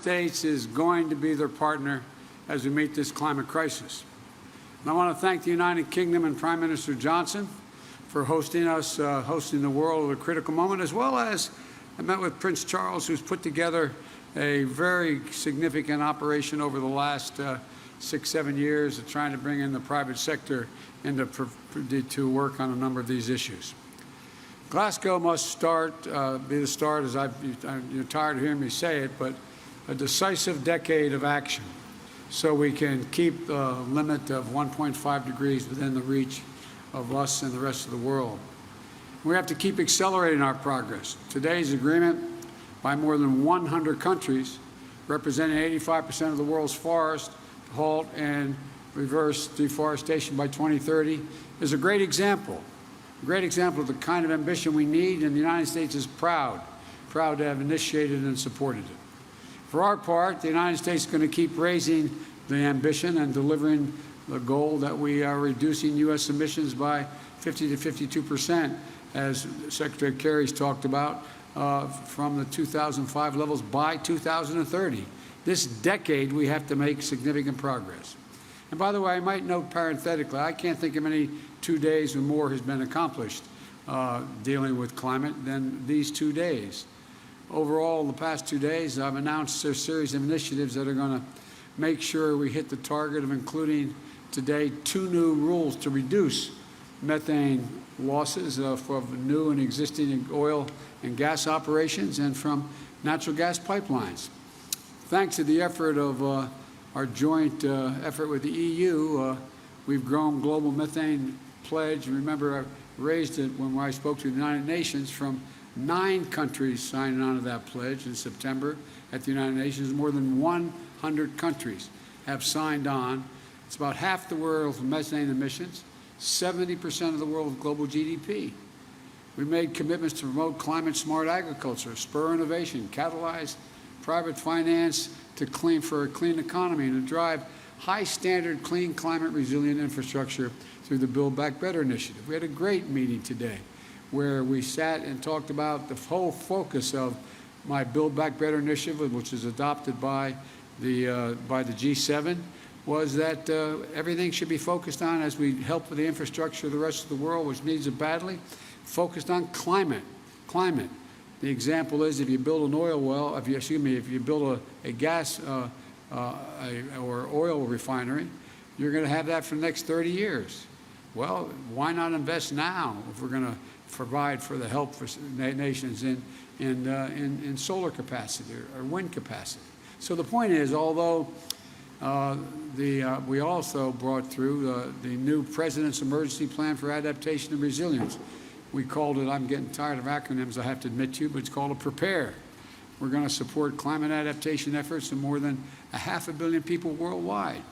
States is going to be their partner as we meet this climate crisis. And I want to thank the United Kingdom and Prime Minister Johnson for hosting us, hosting the world at a critical moment, as well as I met with Prince Charles, who's put together a very significant operation over the last 6-7 years of trying to bring in the private sector to work on a number of these issues. Glasgow must be the start, as you're tired of hearing me say it, but a decisive decade of action so we can keep the limit of 1.5 degrees within the reach of us and the rest of the world. We have to keep accelerating our progress. Today's agreement by more than 100 countries, representing 85% of the world's forest, to halt and reverse deforestation by 2030, is a great example of the kind of ambition we need, and the United States is proud to have initiated and supported it. For our part, the United States is going to keep raising the ambition and delivering the goal that we are reducing U.S. emissions by 50 to 52%, as Secretary Kerry's talked about, from the 2005 levels by 2030. This decade, we have to make significant progress. And by the way, I might note parenthetically, I can't think of any 2 days when more has been accomplished dealing with climate than these 2 days. Overall, the past 2 days, I've announced a series of initiatives that are going to make sure we hit the target of including today 2 new rules to reduce methane losses from new and existing oil and gas operations and from natural gas pipelines. Thanks to the effort of our joint effort with the EU, we've grown global methane pledge. Remember, I raised it when I spoke to the United Nations from 9 countries signing on to that pledge in September at the United Nations. More than 100 countries have signed on. It's about half the world's methane emissions, 70% of the world's global GDP. We made commitments to promote climate-smart agriculture, spur innovation, catalyze private finance for a clean economy, and to drive high-standard, clean, climate-resilient infrastructure through the Build Back Better initiative. We had a great meeting today where we sat and talked about the whole focus of my Build Back Better initiative, which is adopted by the G7, was that everything should be focused on, as we help with the infrastructure of the rest of the world, which needs it badly, focused on climate. The example is if you build an oil well, if you build a gas or oil refinery, you're going to have that for the next 30 years. Well, why not invest now if we're going to provide for the help for nations in solar capacity or wind capacity? So the point is, although we also brought through the new President's Emergency Plan for Adaptation and Resilience. We called it, I'm getting tired of acronyms, I have to admit to you, but it's called a PREPARE. We're going to support climate adaptation efforts to more than 500 million people worldwide.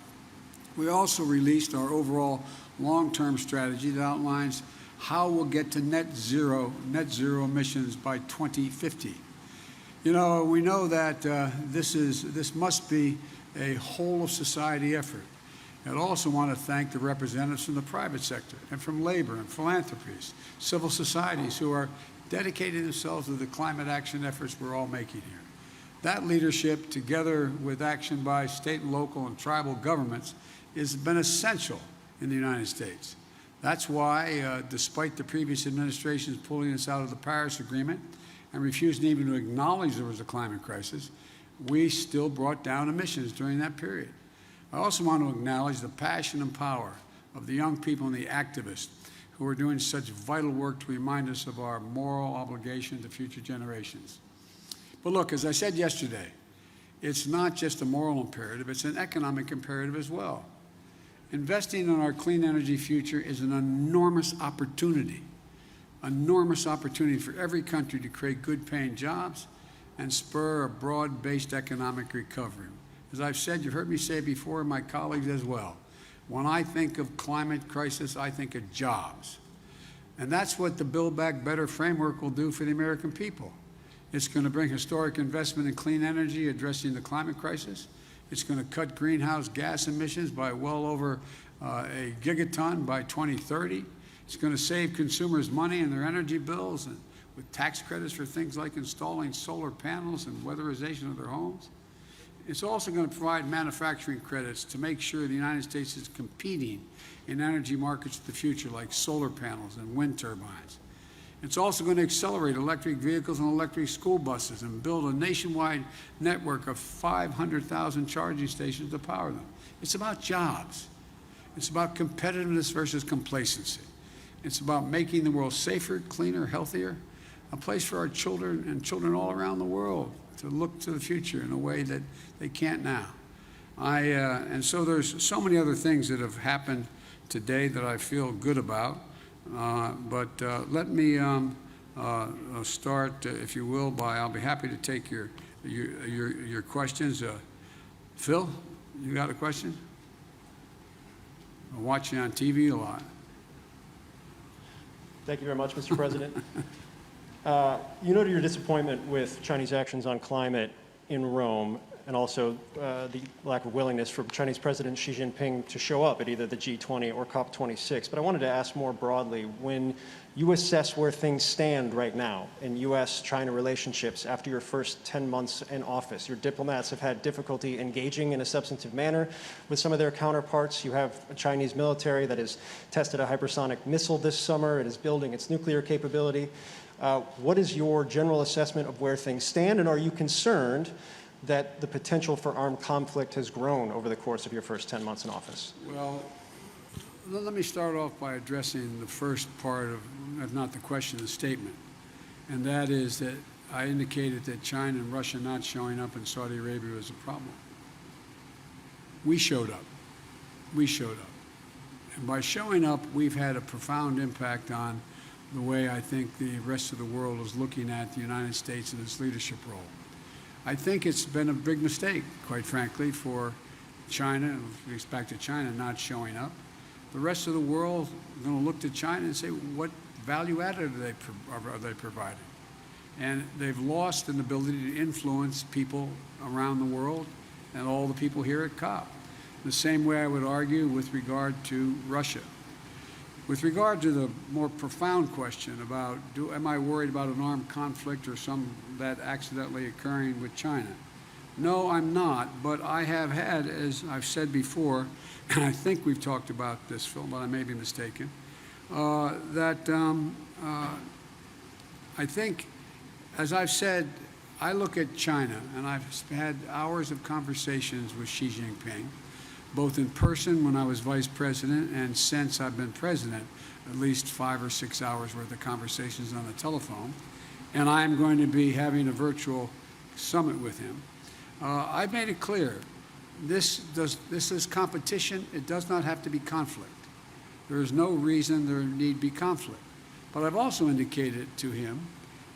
We also released our overall long-term strategy that outlines how we'll get to net zero emissions by 2050. You know, we know that this must be a whole of society effort. I'd also want to thank the representatives from the private sector and from labor and philanthropies, civil societies who are dedicating themselves to the climate action efforts we're all making here. That leadership, together with action by state and local and tribal governments, has been essential in the United States. That's why, despite the previous administration's pulling us out of the Paris Agreement and refusing even to acknowledge there was a climate crisis, we still brought down emissions during that period. I also want to acknowledge the passion and power of the young people and the activists who are doing such vital work to remind us of our moral obligation to future generations. But look, as I said yesterday, it's not just a moral imperative, it's an economic imperative as well. Investing in our clean energy future is an enormous opportunity for every country to create good-paying jobs and spur a broad-based economic recovery. As I've said, you've heard me say before, my colleagues as well, when I think of climate crisis, I think of jobs. And that's what the Build Back Better framework will do for the American people. It's going to bring historic investment in clean energy, addressing the climate crisis. It's going to cut greenhouse gas emissions by well over a gigaton by 2030. It's going to save consumers money in their energy bills and with tax credits for things like installing solar panels and weatherization of their homes. It's also going to provide manufacturing credits to make sure the United States is competing in energy markets of the future, like solar panels and wind turbines. It's also going to accelerate electric vehicles and electric school buses and build a nationwide network of 500,000 charging stations to power them. It's about jobs. It's about competitiveness versus complacency. It's about making the world safer, cleaner, healthier, a place for our children and children all around the world to look to the future in a way that they can't now. And so there's so many other things that have happened today that I feel good about. Let me start, if you will, I'll be happy to take your questions. Phil, you got a question? I'm watching on TV a lot. Thank you very much, Mr. President. You noted your disappointment with Chinese actions on climate in Rome, and also the lack of willingness for Chinese President Xi Jinping to show up at either the G20 or COP26. But I wanted to ask more broadly, when you assess where things stand right now in U.S.-China relationships after your first 10 months in office, your diplomats have had difficulty engaging in a substantive manner with some of their counterparts. You have a Chinese military that has tested a hypersonic missile this summer. It is building its nuclear capability. What is your general assessment of where things stand, and are you concerned that the potential for armed conflict has grown over the course of your first 10 months in office? Well, let me start off by addressing the first part of, if not the question, the statement. And that is that I indicated that China and Russia not showing up in Saudi Arabia was a problem. We showed up. We showed up. And by showing up, we've had a profound impact on the way I think the rest of the world is looking at the United States and its leadership role. I think it's been a big mistake, quite frankly, for China, with respect to China not showing up. The rest of the world is going to look to China and say, what value added are they providing? And they've lost an ability to influence people around the world and all the people here at COP. The same way I would argue with regard to Russia. With regard to the more profound question about, am I worried about an armed conflict or some that accidentally occurring with China? No, I'm not, but I have had, as I've said before, and I think we've talked about this, Phil, but I may be mistaken, I think, as I've said, I look at China, and I've had hours of conversations with Xi Jinping, both in person when I was vice president and since I've been president, at least 5 or 6 hours worth of conversations on the telephone. And I'm going to be having a virtual summit with him. I've made it clear, this is competition. It does not have to be conflict. There is no reason there need be conflict. But I've also indicated to him,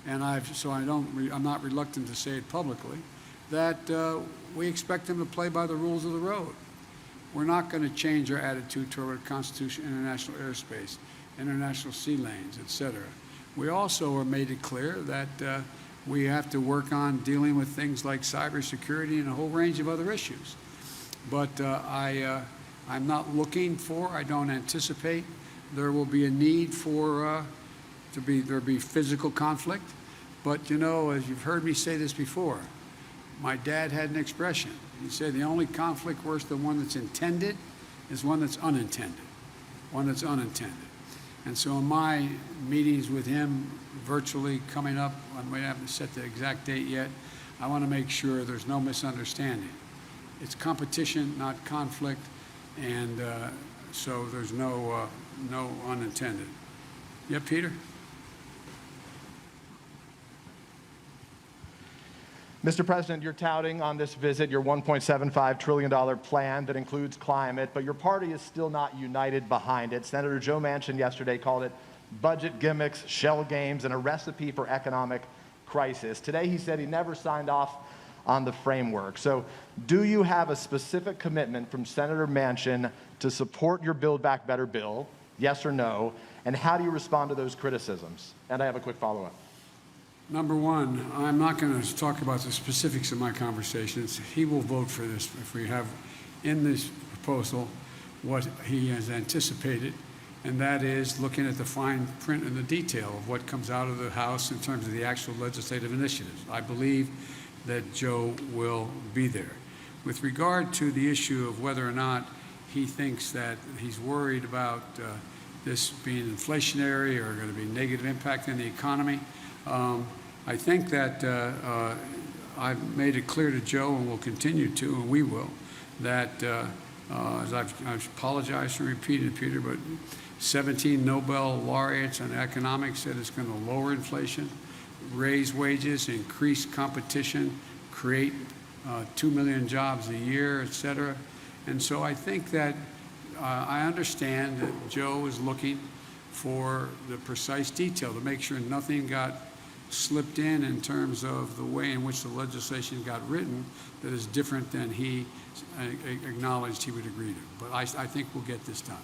and I'm not reluctant to say it publicly, that we expect him to play by the rules of the road. We're not going to change our attitude toward Constitution, international airspace, international sea lanes, et cetera. We also have made it clear that we have to work on dealing with things like cybersecurity and a whole range of other issues. But I'm not looking for, I don't anticipate there will be a need for there be physical conflict. But you know, as you've heard me say this before, my dad had an expression. He said the only conflict worse than one that's intended is one that's unintended. One that's unintended. And so in my meetings with him virtually coming up, I might have to set the exact date yet, I want to make sure there's no misunderstanding. It's competition, not conflict, and so there's no unintended. Yeah, Peter? Mr. President, you're touting on this visit your $1.75 trillion plan that includes climate, but your party is still not united behind it. Senator Joe Manchin yesterday called it budget gimmicks, shell games, and a recipe for economic crisis. Today he said he never signed off on the framework. So do you have a specific commitment from Senator Manchin to support your Build Back Better bill, yes or no, and how do you respond to those criticisms? And I have a quick follow-up. Number one, I'm not going to talk about the specifics of my conversations. He will vote for this if we have in this proposal what he has anticipated, and that is looking at the fine print and the detail of what comes out of the House in terms of the actual legislative initiatives. I believe that Joe will be there. With regard to the issue of whether or not he thinks that he's worried about this being inflationary or going to be negative impact in the economy, I think that I've made it clear to Joe, and will continue to, and we will, that as I've apologized for repeating it, Peter, but 17 Nobel laureates on economics said it's going to lower inflation, raise wages, increase competition, create 2 million jobs a year, et cetera. And so I think that I understand that Joe is looking for the precise detail to make sure nothing got slipped in terms of the way in which the legislation got written that is different than he acknowledged he would agree to. But I think we'll get this done.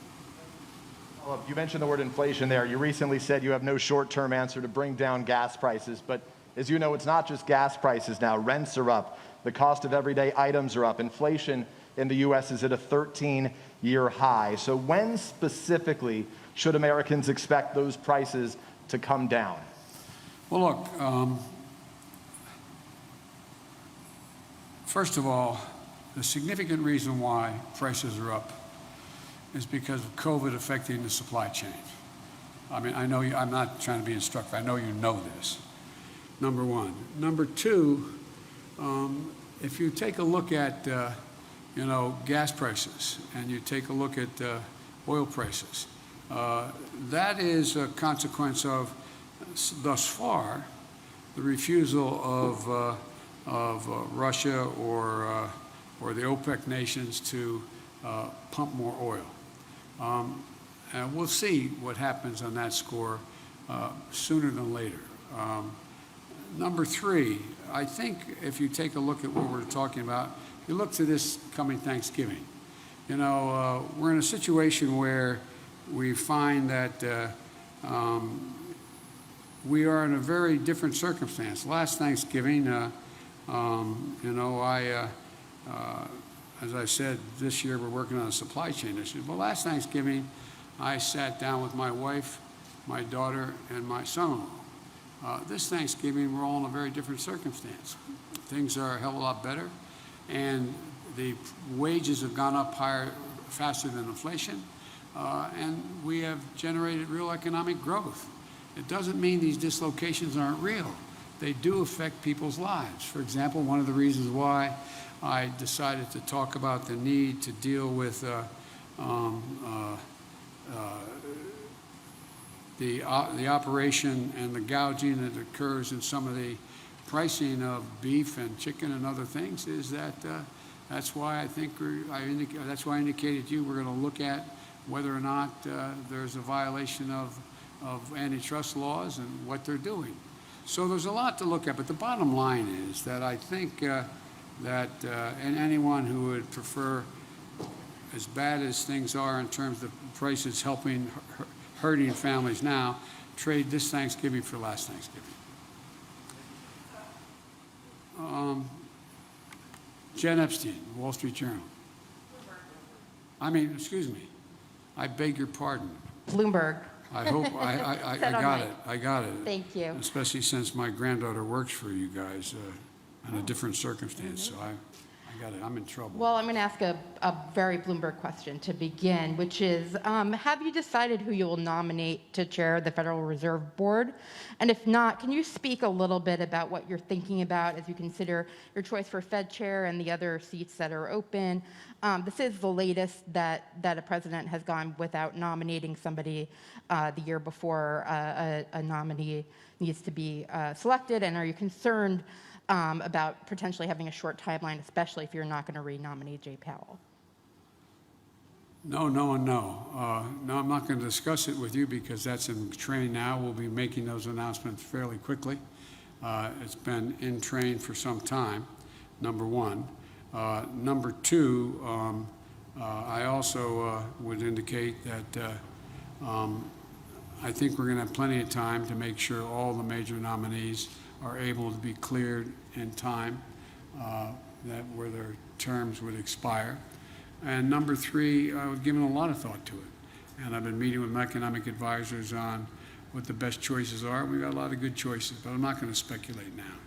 Well, you mentioned the word inflation there. You recently said you have no short-term answer to bring down gas prices. But as you know, it's not just gas prices now. Rents are up. The cost of everyday items are up. Inflation in the U.S. is at a 13-year high. So when specifically should Americans expect those prices to come down? Well, look, first of all, the significant reason why prices are up is because of COVID affecting the supply chain. I mean, I know I'm not trying to be instructive. I know you know this, number one. Number two, if you take a look at, gas prices and you take a look at oil prices, that is a consequence of, thus far, the refusal of Russia or the OPEC nations to pump more oil. And we'll see what happens on that score sooner than later. Number three, I think if you take a look at what we're talking about, you look to this coming Thanksgiving. We're in a situation where we find that we are in a very different circumstance. Last Thanksgiving, as I said, this year we're working on a supply chain issue. But last Thanksgiving, I sat down with my wife, my daughter, and my son-in-law. This Thanksgiving, we're all in a very different circumstance. Things are a hell of a lot better, and the wages have gone up higher, faster than inflation, and we have generated real economic growth. It doesn't mean these dislocations aren't real. They do affect people's lives. For example, one of the reasons why I decided to talk about the need to deal with the operation and the gouging that occurs in some of the pricing of beef and chicken and other things is that that's why I think that's why I indicated to you we're going to look at whether or not there's a violation of antitrust laws and what they're doing. So there's a lot to look at, but the bottom line is that I think that and anyone who would prefer, as bad as things are in terms of prices hurting families now, trade this Thanksgiving for last Thanksgiving. Jen Epstein, Wall Street Journal. Excuse me. I beg your pardon. Bloomberg. I hope I got it. I got it. Thank you. Especially since my granddaughter works for you guys in a different circumstance. So I got it. I'm in trouble. Well, I'm going to ask a very Bloomberg question to begin, which is, have you decided who you will nominate to chair the Federal Reserve Board? And if not, can you speak a little bit about what you're thinking about as you consider your choice for Fed chair and the other seats that are open? This is the latest that a president has gone without nominating somebody the year before a nominee needs to be selected. And are you concerned about potentially having a short timeline, especially if you're not going to re-nominate Jay Powell? No, no, and no. No, I'm not going to discuss it with you because that's in train now. We'll be making those announcements fairly quickly. It's been in train for some time, number one. Number two, I also would indicate that I think we're going to have plenty of time to make sure all the major nominees are able to be cleared in time where their terms would expire. And number three, I've given a lot of thought to it. And I've been meeting with my economic advisors on what the best choices are. We've got a lot of good choices, but I'm not going to speculate now.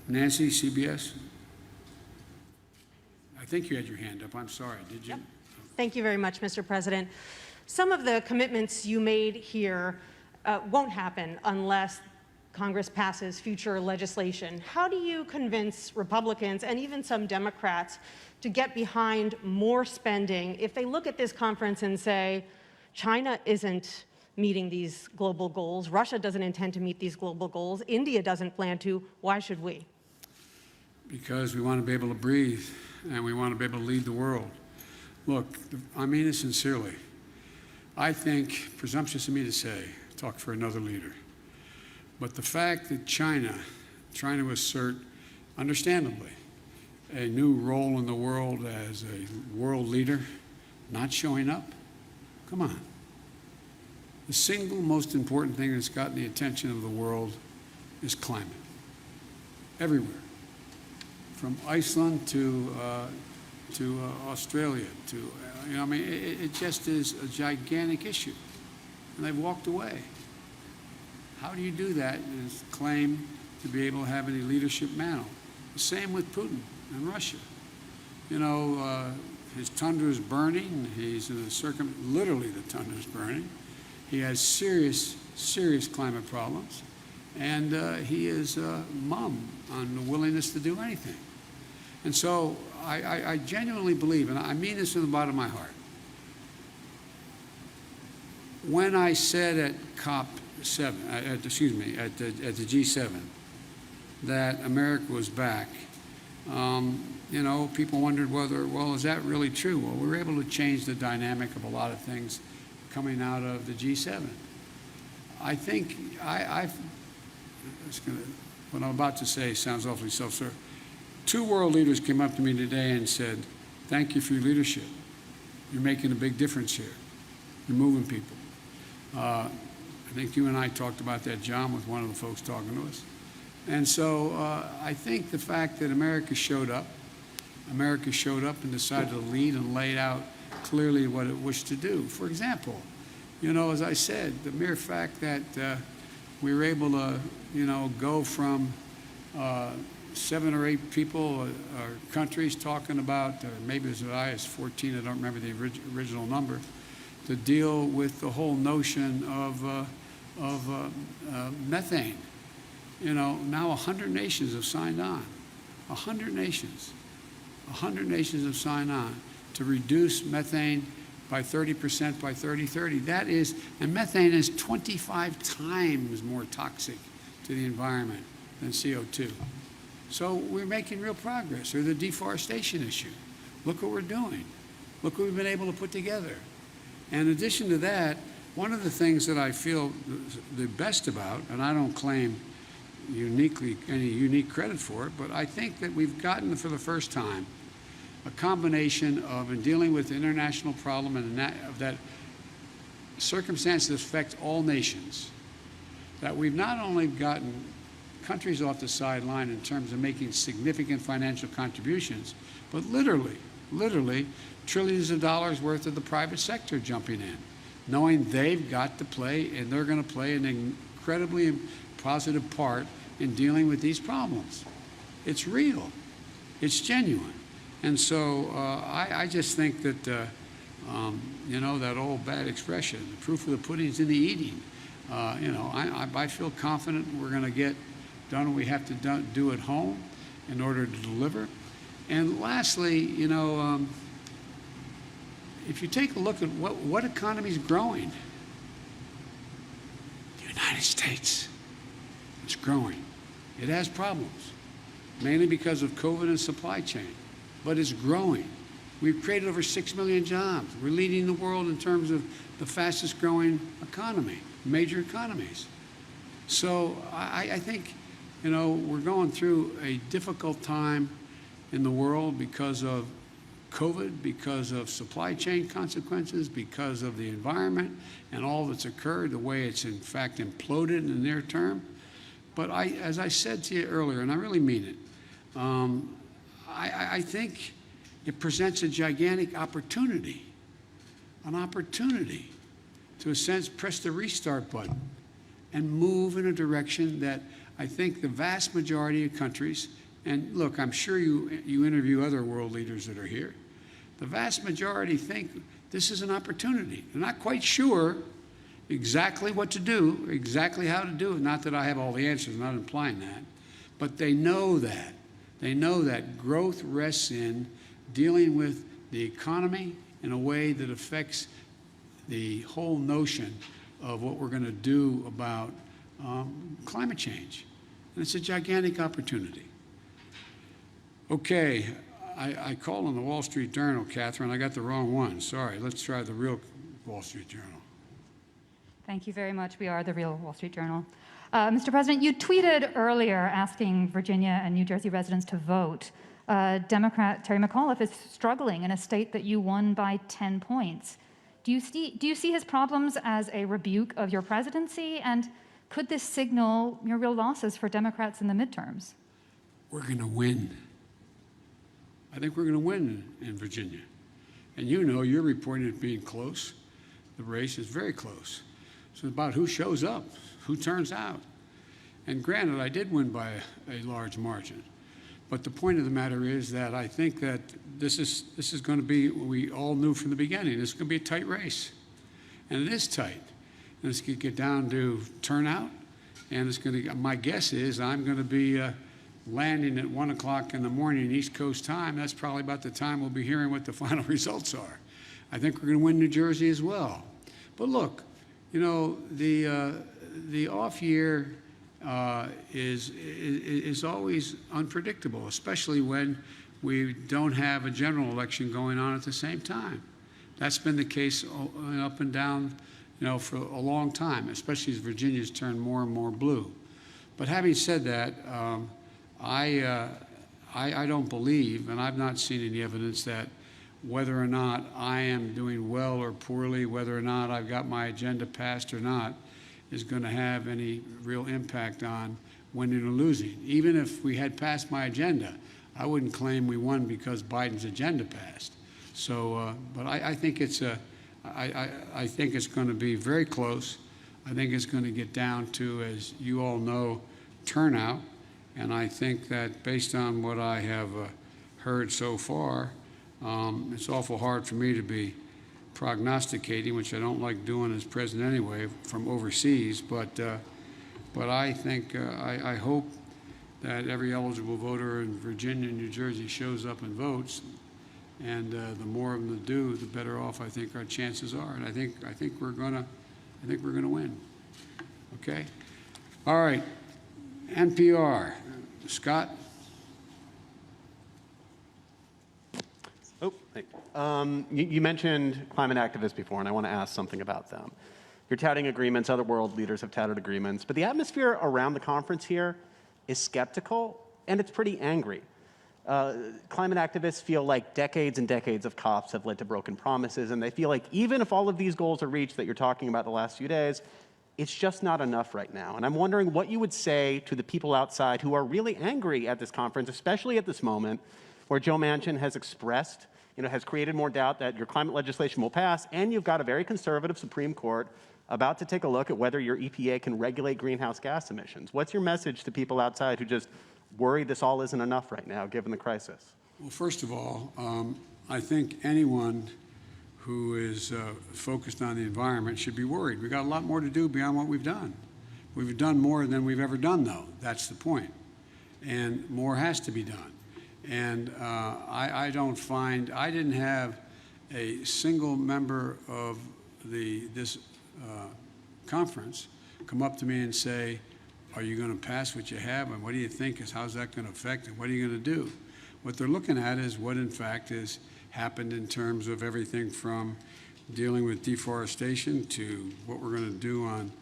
Nancy, CBS. think you had your hand up. I'm sorry. Did you? Yep. Thank you very much, Mr. President. Some of the commitments you made here won't happen unless Congress passes future legislation. How do you convince Republicans and even some Democrats to get behind more spending if they look at this conference and say, China isn't meeting these global goals, Russia doesn't intend to meet these global goals, India doesn't plan to, why should we? Because we want to be able to breathe and we want to be able to lead the world. Look, I mean it sincerely. I think, presumptuous of me to say, talk for another leader, but the fact that China, trying to assert, understandably, a new role in the world as a world leader, not showing up, come on. The single most important thing that's gotten the attention of the world is climate. Everywhere. From Iceland to Australia, to, I mean, it just is a gigantic issue. And they've walked away. How do you do that and claim to be able to have any leadership mantle? The same with Putin and Russia. You know, his tundra is burning. He's in a literally the tundra is burning. He has serious, serious climate problems. And he is mum on the willingness to do anything. And so I genuinely believe, and I mean this from the bottom of my heart, when I said at COP7, at the G7, that America was back, you know, people wondered whether, well, is that really true? Well, we were able to change the dynamic of a lot of things coming out of the G7. I think what I'm about to say sounds awfully self-serving. 2 world leaders came up to me today and said, thank you for your leadership. You're making a big difference here. You're moving people. I think you and I talked about that, John, with one of the folks talking to us. And so I think the fact that America showed up and decided to lead and laid out clearly what it wished to do. For example, you know, as I said, the mere fact that we were able to, you know, go from 7 or 8 people or countries talking about, or maybe as high as 14, I don't remember the original number, to deal with the whole notion of methane. You know, now 100 nations have signed on. 100 nations. 100 nations have signed on to reduce methane by 30% by 2030. That is, and methane is 25 times more toxic to the environment than CO2. So we're making real progress. Or the deforestation issue. Look what we're doing. Look what we've been able to put together. And in addition to that, one of the things that I feel the best about, and I don't claim any unique credit for it, but I think that we've gotten for the first time a combination of, in dealing with the international problem and that circumstances affect all nations, that we've not only gotten countries off the sideline in terms of making significant financial contributions, but literally trillions of dollars worth of the private sector jumping in, knowing they've got to play and they're going to play an incredibly positive part in dealing with these problems. It's real. It's genuine. And so I just think that, you know, that old bad expression, the proof of the pudding's in the eating. You know, I feel confident we're going to get done what we have to do at home in order to deliver. And lastly, you know, if you take a look at what economy is growing, the United States, it's growing. It has problems, mainly because of COVID and supply chain, but it's growing. We've created over 6 million jobs. We're leading the world in terms of the fastest growing economy, major economies. So I think, you know, we're going through a difficult time in the world because of COVID, because of supply chain consequences, because of the environment and all that's occurred, the way it's in fact imploded in the near term. But as I said to you earlier, and I really mean it, I think it presents a gigantic opportunity, an opportunity to, in a sense, press the restart button and move in a direction that I think the vast majority of countries And look, I'm sure you interview other world leaders that are here. The vast majority think this is an opportunity. They're not quite sure exactly what to do, exactly how to do it. Not that I have all the answers, I'm not implying that. But they know that. They know that growth rests in dealing with the economy in a way that affects the whole notion of what we're going to do about climate change. And it's a gigantic opportunity. Okay, I called on the Wall Street Journal, Catherine. I got the wrong one. Sorry. Let's try the real Wall Street Journal. Thank you very much. We are the real Wall Street Journal. Mr. President, you tweeted earlier asking Virginia and New Jersey residents to vote. Democrat Terry McAuliffe is struggling in a state that you won by 10 points. Do you see his problems as a rebuke of your presidency? And could this signal your real losses for Democrats in the midterms? We're going to win. I think we're going to win in Virginia. And you know, you're reporting it being close. The race is very close. So it's about who shows up, who turns out. And granted, I did win by a large margin. But the point of the matter is that I think that this is going to be what we all knew from the beginning. This is going to be a tight race. And it is tight. And it's going to get down to turnout. And it's going to, my guess is I'm going to be landing at 1 o'clock in the morning East Coast time. That's probably about the time we'll be hearing what the final results are. I think we're going to win New Jersey as well. But look, you know, the off year is always unpredictable, especially when we don't have a general election going on at the same time. That's been the case up and down, you know, for a long time, especially as Virginia's turned more and more blue. But having said that, I don't believe, and I've not seen any evidence that whether or not I am doing well or poorly, whether or not I've got my agenda passed or not, is going to have any real impact on winning or losing. Even if we had passed my agenda, I wouldn't claim we won because Biden's agenda passed. So, but I think it's I think it's going to be very close. I think it's going to get down to, as you all know, turnout. And I think that based on what I have heard so far, it's awful hard for me to be prognosticating, which I don't like doing as president anyway, from overseas. But I think, I hope that every eligible voter in Virginia and New Jersey shows up and votes. And the more of them that do, the better off I think our chances are. And I think we're gonna win. Okay. All right. NPR. Scott. Oh, hey. You mentioned climate activists before, and I want to ask something about them. You're touting agreements, other world leaders have touted agreements, but the atmosphere around the conference here is skeptical, and it's pretty angry. Climate activists feel like decades and decades of COPs have led to broken promises, and they feel like even if all of these goals are reached that you're talking about the last few days, it's just not enough right now. And I'm wondering what you would say to the people outside who are really angry at this conference, especially at this moment, where Joe Manchin has expressed, has created more doubt that your climate legislation will pass, and you've got a very conservative Supreme Court about to take a look at whether your EPA can regulate greenhouse gas emissions. What's your message to people outside who just worry this all isn't enough right now, given the crisis? Well, first of all, I think anyone who is focused on the environment should be worried. We've got a lot more to do beyond what we've done. We've done more than we've ever done, though. That's the point. And more has to be done. And I didn't have a single member of this conference come up to me and say, are you going to pass what you have, and what do you think how's that going to affect, and what are you going to do? What they're looking at is what, in fact, has happened in terms of everything from dealing with deforestation to what we're going to do on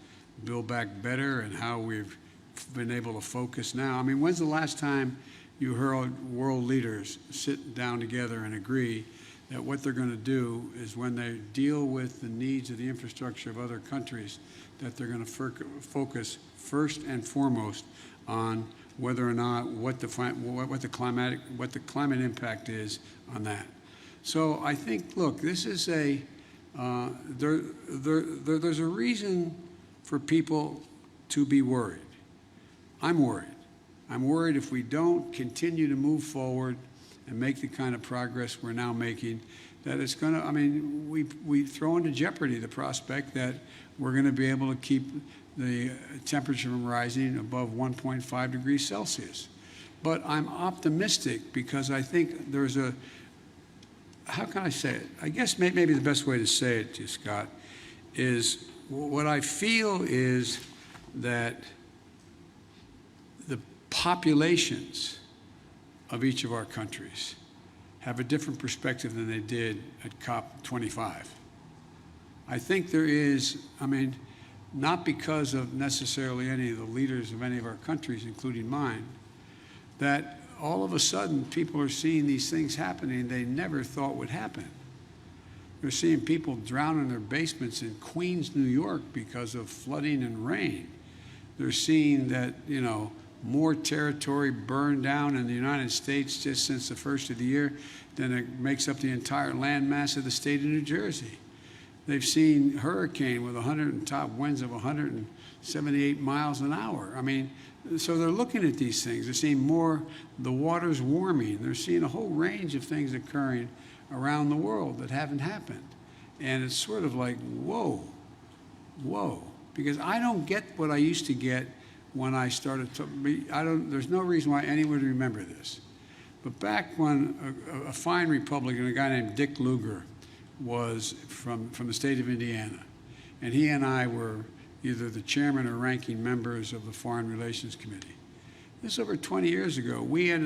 Build Back Better and how we've been able to focus now. I mean, when's the last time you heard world leaders sit down together and agree that what they're going to do is when they deal with the needs of the infrastructure of other countries, that they're going to focus first and foremost on whether or not what the climate impact is on that. So I think, look, this is there's a reason for people to be worried. I'm worried. I'm worried if we don't continue to move forward and make the kind of progress we're now making, that it's going to, I mean, we throw into jeopardy the prospect that we're going to be able to keep the temperature from rising above 1.5 degrees Celsius. But I'm optimistic because I think there's a, how can I say it? I guess maybe the best way to say it to you, Scott, is what I feel is that the populations of each of our countries have a different perspective than they did at COP25. I think there is, I mean, not because of necessarily any of the leaders of any of our countries, including mine, that all of a sudden people are seeing these things happening they never thought would happen. They're seeing people drown in their basements in Queens, New York because of flooding and rain. They're seeing that, you know, more territory burned down in the United States just since the first of the year than it makes up the entire land mass of the state of New Jersey. They've seen hurricane with top winds of 178 miles an hour. I mean, so they're looking at these things. They're seeing more, the water's warming. They're seeing a whole range of things occurring around the world that haven't happened. And it's sort of like, whoa, whoa. Because I don't get what I used to get when I started to, there's no reason why anyone would remember this. But back when a fine Republican, a guy named Dick Lugar, was from the state of Indiana, and he and I were either the chairman or ranking members of the Foreign Relations Committee. This is over 20 years ago. We ended